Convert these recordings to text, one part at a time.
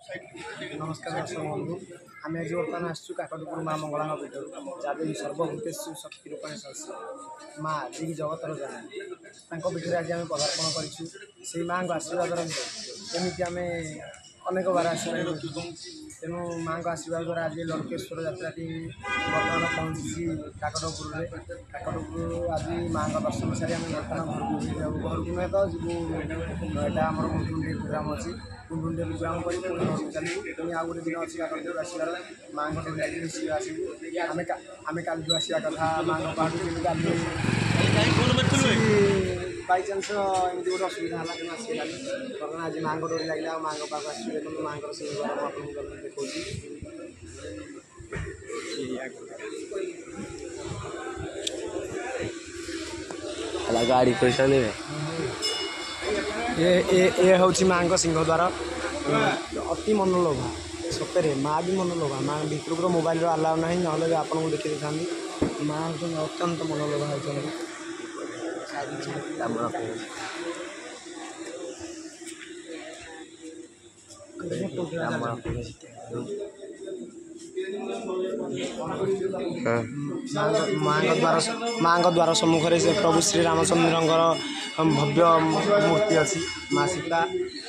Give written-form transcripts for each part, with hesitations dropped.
नमस्कार दर्शक बंधु आम आज बर्तमान आसु काकटपुर माँ मंगला पीठ जहाँ सर्वभूतेषु शक्ति रूपेण संस्था माँ जी जगतर जननी पीठ आज आम पदार्पण कर माँ को आशीर्वाद रही आम अनेक बार आसपार तेणु माँ को आशीर्वाद द्वारा आज लंकेश्वर यात्राटी बर्तमान पहुँची काकटपुर आज माँ का दर्शन सारी आम बर्तमान घर को नुहे तो जीव यहाँ आम कुंडुंडी प्रोग्राम अच्छी कुंडुंडी प्रोग्राम कर चलू आउ गोटे दिन अच्छी काकटपुर आसबार माँ को डर सी आसबू आम कालू आसा कथा माँ पाठ बाई चान्स एमती गोटे असुविधा है कि आसगलानी बर्तमान आज माँ को डोरी लगे माँ पाक आस माँ से देखा गाड़ी पैसा नहीं ये हूँ माँ सिंहद्वार अति मनोलोभा सतरे माँ भी मनोलोभा माँ भितर मोबाइल अलाउ ना ना आपको देखी था माँ हूँ अत्यंत मनोलोभा होती माँ द्वार सम्मुखें से प्रभु श्री रामचंद्र भव्य मूर्ति अच्छी माँ सीता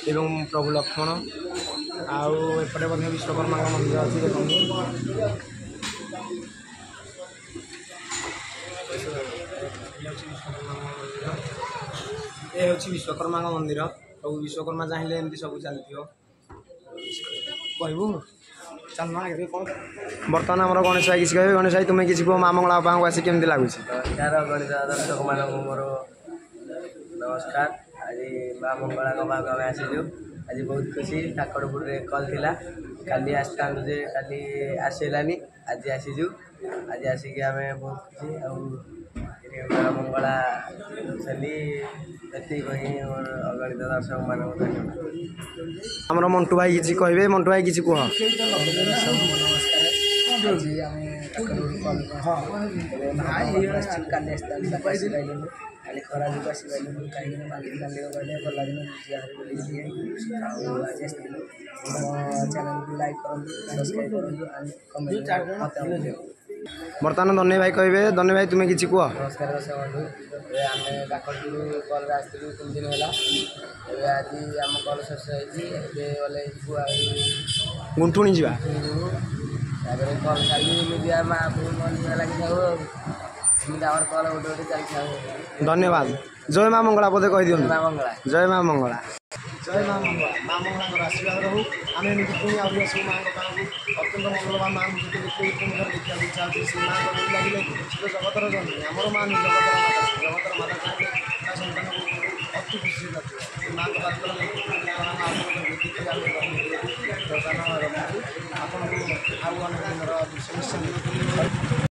एवं प्रभु लक्ष्मण आउटे मध्य विश्वकर्मा मंदिर अच्छी देखो ये हूँ विश्वकर्मा मंदिर प्रभु विश्वकर्मा चाहिए एमती सब चलती कहबू चल आगे कौन बर्तमान आम गणेश भाई किसी कहे गणेश भाई तुम्हें किसी कह माँ मंगला बापा को आसी केमती लगुच गणित दर्शक मान मोर नमस्कार आज माँ मंगला पाक आम आसीजु आज बहुत खुशी काकटपुर कल थिला काली आसता जे काली आसलानी आज आसीजु आज आसिक आम बहुत खुशी माँ मंगला चली अगणित दर्शक मान आमर मंटू भाई किसी कहे मंटू भाई किसी कह खाली खरा जो आस कहीं मालिक मालिक गले गला दिन आज चैनल को लाइक करूँ सब्सक्राइब करूँ कमेंट बर्तमान धन्य भाई कहे धन्य भाई तुम्हें किसी कह नमस्कार दर्शक बंधु आम काकटपुर कल आसलु 3 दिन है आज आम कल शेष होले गुंठुणी जा कल सारी मीडिया लगी कल गोटे चलती धन्यवाद जय माँ मंगला पदे कह दिखाँ माँ मंगला जय माँ मंगला जय माँ मंगला माँ मंगला आशीर्वाद रहू आम एमती पुणी आगे आसू माँ अत्यंत मनोलोभा माँ देखते देखा इच्छा अच्छी से माँ को लगे से जगतर जननी आमर माँ जगतर माता चाहिए सन्तान को अति खुशी माँ को